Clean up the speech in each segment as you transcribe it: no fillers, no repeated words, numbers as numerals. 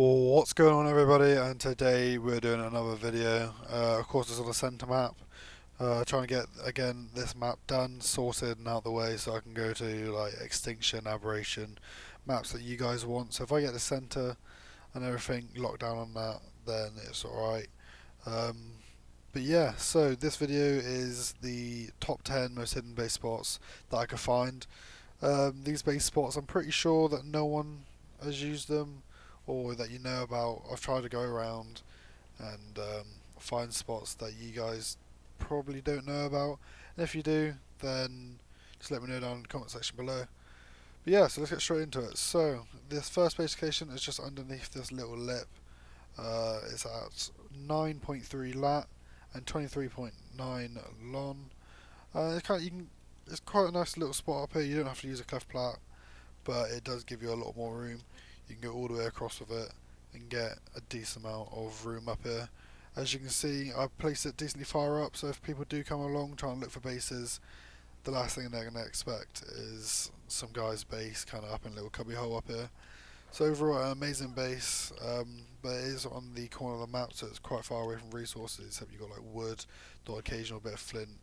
What's going on, everybody? And today we're doing another video. Of course, it's on the center map. Trying to get again this map done, sorted, and out the way, so I can go to like extinction, aberration, maps that you guys want. So if I get the center and everything locked down on that, then it's all right. Um, but yeah, so this video is the top 10 most hidden base spots that I could find. These base spots, I'm pretty sure that no one has used them or that you know about. I've tried to go around and find spots that you guys probably don't know about. And if you do, then just let me know down in the comment section below. But yeah, so let's get straight into it. So this first base location is just underneath this little lip. It's at 9.3 lat and 23.9 lon. It's quite a nice little spot up here. You don't have to use a cleft plat, but it does give you a lot more room. You can go all the way across with it and get a decent amount of room up here. As you can see, I've placed it decently far up, so if people do come along trying to look for bases, the last thing they're going to expect is some guy's base kind of up in a little cubby hole up here. So overall, an amazing base, but it is on the corner of the map, so it's quite far away from resources, except you've got like wood, the occasional bit of flint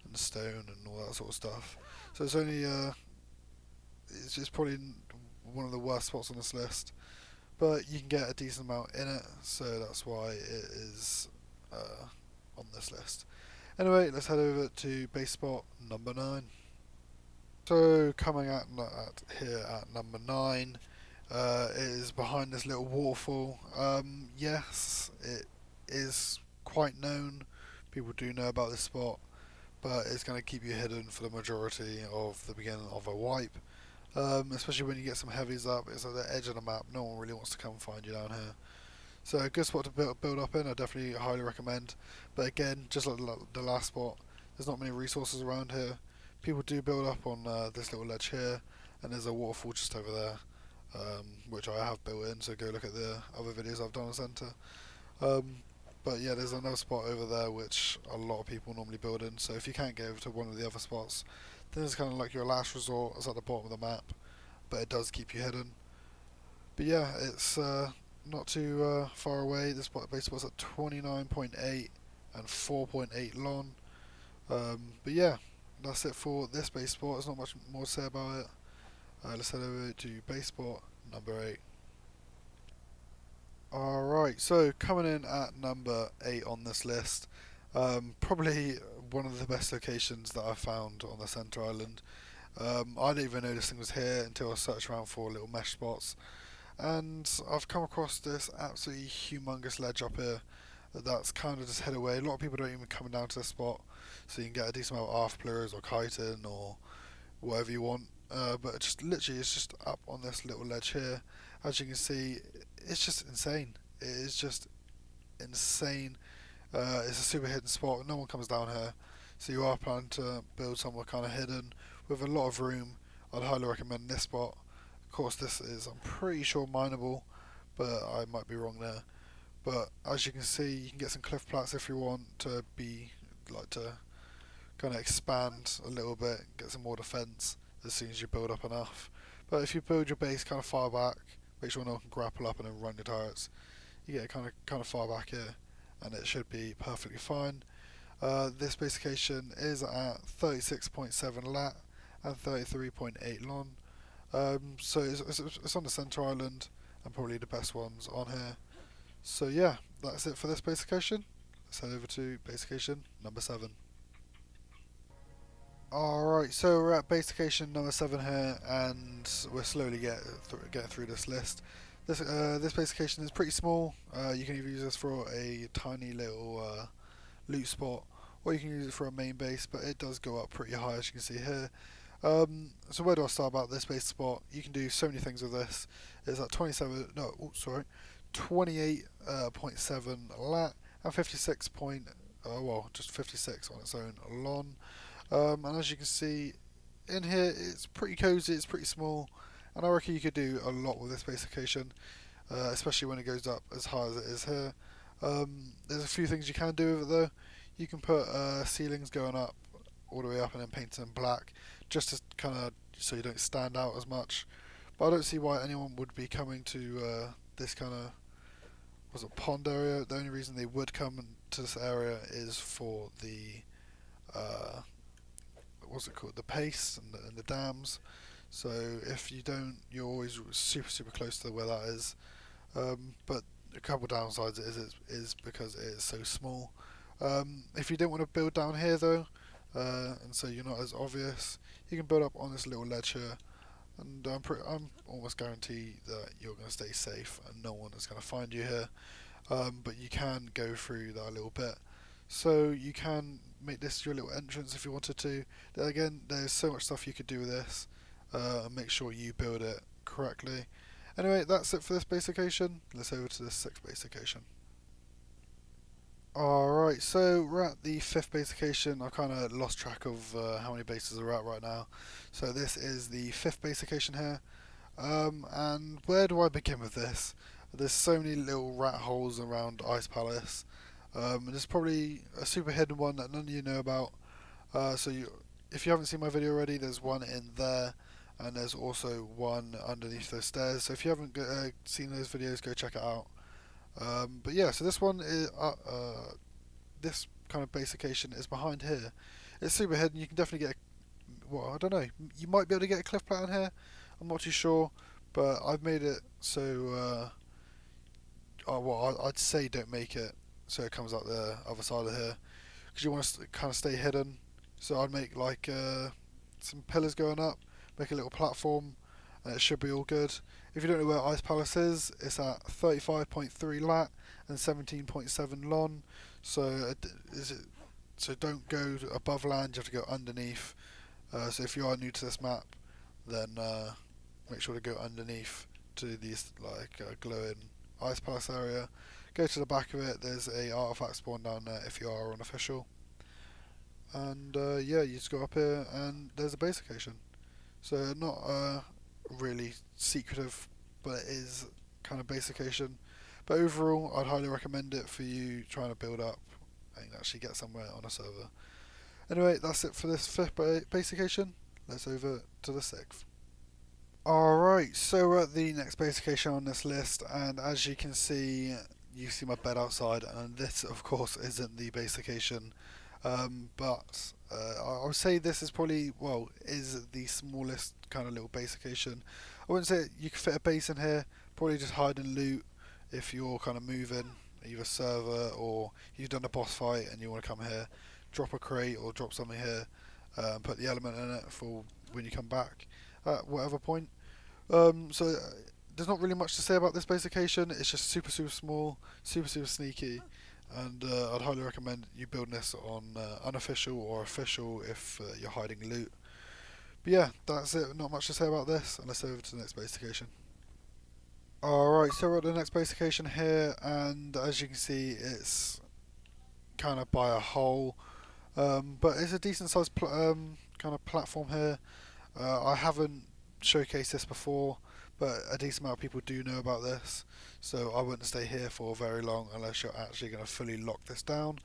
and stone and all that sort of stuff. So it's only, it's just probably one of the worst spots on this list, but you can get a decent amount in it, so that's why it is on this list. Anyway, let's head over to base spot number 9. So coming at here at number 9, it is behind this little waterfall. Yes, it is quite known. People do know about this spot, but it's going to keep you hidden for the majority of the beginning of a wipe. Especially when you get some heavies up, it's at the edge of the map. No one really wants to come find you down here. So a good spot to build up in. I definitely highly recommend. But again, just like the last spot, there's not many resources around here. People do build up on this little ledge here, and there's a waterfall just over there, which I have built in. So go look at the other videos I've done on Centre. Um, but yeah, there's another spot over there which a lot of people normally build in. So if you can't get over to one of the other spots, then it's kind of like your last resort. It's at the bottom of the map, but it does keep you hidden. But yeah, it's not too far away. This base spot's at 29.8 and 4.8 lon. But yeah, that's it for this base spot. There's not much more to say about it. Let's head over to base spot number 8. Alright, so coming in at number 8 on this list, probably one of the best locations that I've found on the Centre Island. I didn't even know this thing was here until I searched around for little mesh spots, and I've come across this absolutely humongous ledge up here that's kind of just hid away. A lot of people don't even come down to this spot, so you can get a decent amount of arf plurs or chitin or whatever you want. But just literally, it's just up on this little ledge here. As you can see, it's just insane. It is just insane. It's a super hidden spot. No one comes down here, so you are planning to build somewhere kind of hidden with a lot of room. I'd highly recommend this spot. Of course, this is, I'm pretty sure, mineable, but I might be wrong there. But as you can see, you can get some cliff plats if you want to be like to kind of expand a little bit, get some more defense as soon as you build up enough. But if you build your base kind of far back, make sure no one can grapple up and then run your turrets, you get kind of far back here, and it should be perfectly fine. This base location is at 36.7 lat and 33.8 lon. So it's on the Centre Island and probably the best ones on here. So yeah, that's it for this base location. Let's head over to base location number 7. Alright, so we're at base location number 7 here, and we're slowly getting through this list. This base location is pretty small. You can either use this for a tiny little loot spot, or you can use it for a main base, but it does go up pretty high, as you can see here. So where do I start about this base spot? You can do so many things with this. It's at 28.7 lat and 56 just 56 on its own lon. And as you can see in here, it's pretty cozy, it's pretty small, and I reckon you could do a lot with this base location, especially when it goes up as high as it is here. There's a few things you can do with it though. You can put ceilings going up all the way up and then paint them black, just to kind of so you don't stand out as much. But I don't see why anyone would be coming to this kind of was a pond area. The only reason they would come to this area is for the uh, what's it called, the paste and the dams. So if you don't, you're always super close to where that is. But a couple downsides is because it is so small. If you don't want to build down here though, and so you're not as obvious, you can build up on this little ledge here, and I'm almost guaranteed that you're going to stay safe and no one is going to find you here. But you can go through that a little bit, so you can make this your little entrance if you wanted to. Then again, there's so much stuff you could do with this, and make sure you build it correctly. Anyway, that's it for this basication. Let's over to the sixth basication. Alright, so we're at the fifth basication. I kind of lost track of how many bases are at right now. So this is the fifth basication here. And where do I begin with this? There's so many little rat holes around Ice Palace. And there's probably a super hidden one that none of you know about. If you haven't seen my video already, there's one in there. And there's also one underneath those stairs. So if you haven't seen those videos, go check it out. But yeah, so this one is this kind of basication is behind here. It's super hidden. You can definitely get I don't know. You might be able to get a cliff pattern here. I'm not too sure, but I've made it so. I'd say don't make it so it comes out the other side of here, because you want to kind of stay hidden. So I'd make like some pillars going up, make a little platform, and it should be all good. If you don't know where Ice Palace is, it's at 35.3 lat and 17.7 lon. So don't go above land. You have to go underneath. So if you are new to this map, then make sure to go underneath to these glowing Ice Palace area. Go to the back of it. There's a artifact spawn down there if you are unofficial. And yeah, you just go up here and there's a base location. So not really secretive, but it is kind of base location. But overall, I'd highly recommend it for you trying to build up and actually get somewhere on a server. Anyway, that's it for this fifth base location. Let's over to the sixth. Alright, so we're at the next base location on this list, and as you can see, you see my bed outside, and this of course isn't the base location, but I would say this is probably, is the smallest kind of little base location. I wouldn't say you could fit a base in here, probably just hide and loot if you're kind of moving, either server or you've done a boss fight and you want to come here, drop a crate or drop something here, and put the element in it for when you come back at whatever point. So there's not really much to say about this base location. It's just super small, super sneaky, and I'd highly recommend you building this on unofficial or official if you're hiding loot. But yeah, that's it. Not much to say about this, and let's over to the next base location. Alright, so we're at the next base location here, and as you can see, it's kind of by a hole, but it's a decent sized kind of platform here. I haven't showcased this before, but a decent amount of people do know about this, so I wouldn't stay here for very long unless you're actually going to fully lock this down.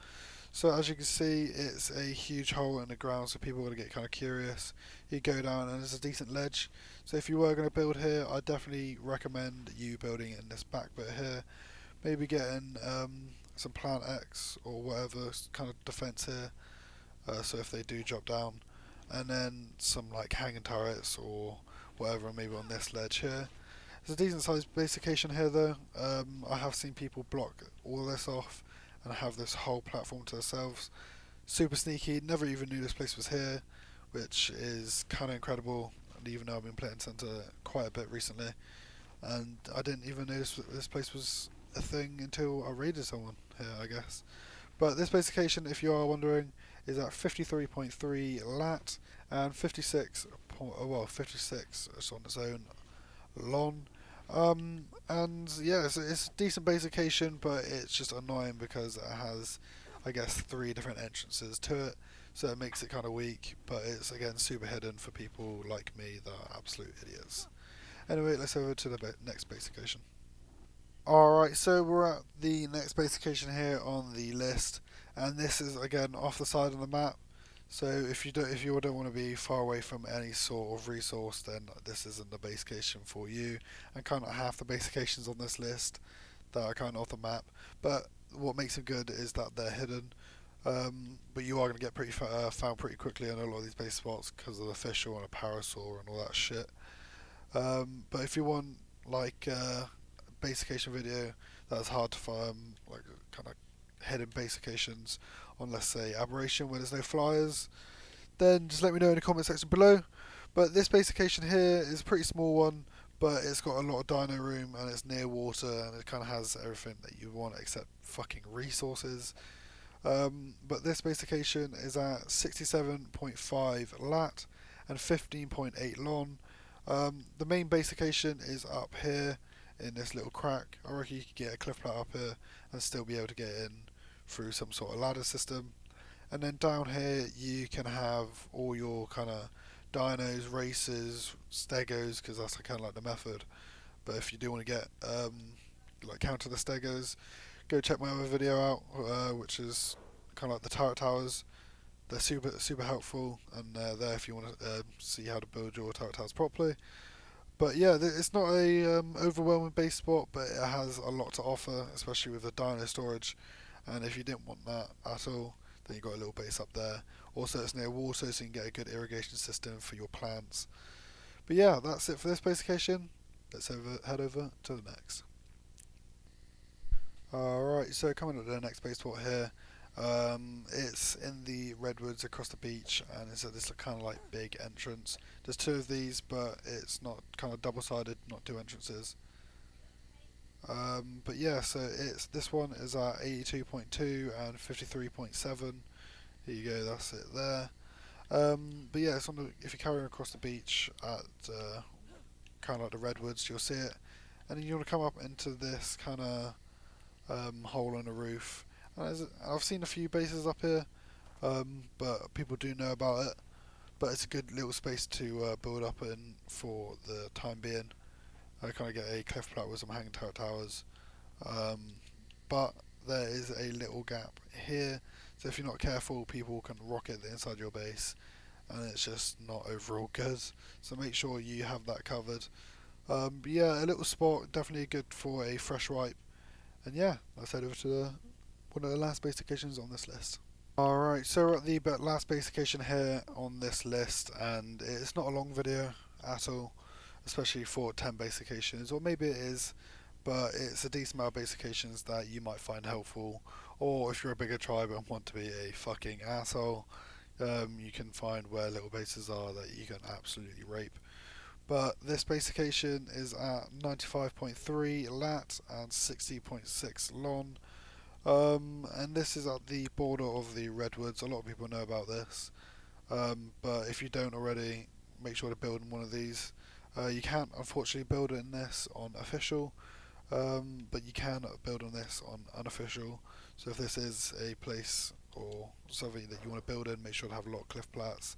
So as you can see, it's a huge hole in the ground, so people are going to get kind of curious. You go down and there's a decent ledge, so if you were going to build here, I'd definitely recommend you building in this back bit here, maybe getting some plant X or whatever kind of defense here, so if they do drop down, and then some like hanging turrets or whatever, maybe on this ledge here. There's a decent sized base location here though. I have seen people block all this off and have this whole platform to themselves. Super sneaky, never even knew this place was here, which is kind of incredible, and even though I've been playing Center quite a bit recently, and I didn't even know this place was a thing until I raided someone here, I guess. But this base location, if you are wondering, is at 53.3 lat and 56 just on its own lon. And yeah, it's a decent base location, but it's just annoying because it has, I guess, 3 different entrances to it, so it makes it kind of weak, but it's again super hidden for people like me that are absolute idiots. Anyway, let's over to the next base location. Alright, so we're at the next base location here on the list, and this is again off the side of the map, So if you don't want to be far away from any sort of resource, then this isn't the base station for you. And kind of half the base stations on this list that are kind of off the map. But what makes them good is that they're hidden. But you are going to get found pretty quickly on a lot of these base spots because of the official and a parasaur and all that shit. But if you want like base station video that's hard to find, like kind of hidden base stations on, let's say, Aberration where there's no flyers, then just let me know in the comment section below. But this base station here is a pretty small one, but it's got a lot of dino room and it's near water and it kind of has everything that you want except fucking resources. But this base station is at 67.5 lat and 15.8 lon. The main base station is up here in this little crack. I reckon you could get a cliff plat up here and still be able to get in through some sort of ladder system. And then down here you can have all your kind of dinos, racers, stegos, because that's kind of like the method. But if you do want to get like counter the stegos, go check my other video out, which is kind of like the turret towers. They're super helpful, and they're there if you want to see how to build your turret towers properly. But yeah, it's not a overwhelming base spot, but it has a lot to offer, especially with the dino storage. And if you didn't want that at all, then you've got a little base up there. Also, it's near water, so you can get a good irrigation system for your plants. But yeah, that's it for this base location. Let's head over to the next. Alright, so coming up to the next base spot here. It's in the Redwoods across the beach, and it's at this kind of like big entrance. There's two of these, but it's not kind of double-sided, not two entrances. But yeah, so this one is at 82.2 and 53.7. Here you go, that's it there. But yeah, if you carry on across the beach at kind of like the Redwoods, you'll see it, and then you want to come up into this kind of hole in the roof. And I've seen a few bases up here, but people do know about it. But it's a good little space to build up in for the time being. I kind of get a cliff plat with some hanging turret towers. But there is a little gap here, so if you're not careful, people can rocket the inside your base, and it's just not overall good. So make sure you have that covered. But yeah, a little spot, definitely good for a fresh wipe. And yeah, let's head over to one of the last base locations on this list. Alright, so we're at the last base location here on this list, and it's not a long video at all, especially for 10 base locations, or maybe it is, but it's a decent amount of base locations that you might find helpful, or if you're a bigger tribe and want to be a fucking asshole, you can find where little bases are that you can absolutely rape. But this base location is at 95.3 lat and 60.6 lon. And this is at the border of the Redwoods. A lot of people know about this, but if you don't already, make sure to build in one of these. You can't unfortunately build in this on official, but you can build on this on unofficial. So if this is a place or something that you want to build in, make sure to have a lot of cliff plats,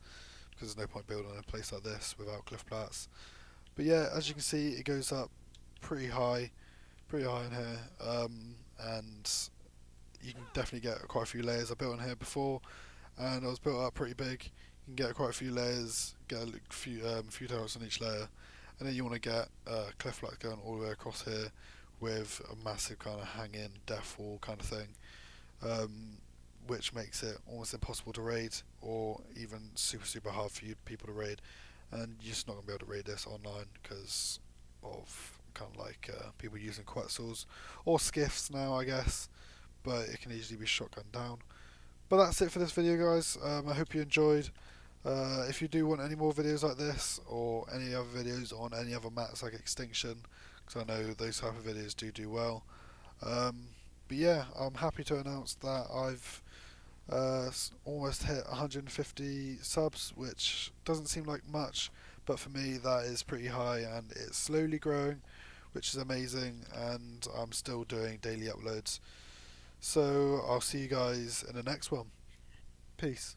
because there's no point building in a place like this without cliff plats. But yeah, as you can see, it goes up pretty high in here, and you can definitely get quite a few layers. I built in here before, and I was built up pretty big. You can get quite a few layers, get a few towers on each layer, and then you want to get cliff flats going all the way across here with a massive kind of hanging death wall kind of thing, which makes it almost impossible to raid, or even super hard for people to raid. And you're just not going to be able to raid this online because of kind of like people using Quetzals or skiffs now, I guess. But it can easily be shotgunned down. But that's it for this video, guys. I hope you enjoyed. If you do want any more videos like this, or any other videos on any other maps like Extinction, because I know those type of videos do well. But yeah, I'm happy to announce that I've almost hit 150 subs, which doesn't seem like much, but for me that is pretty high, and it's slowly growing, which is amazing, and I'm still doing daily uploads. So I'll see you guys in the next one. Peace.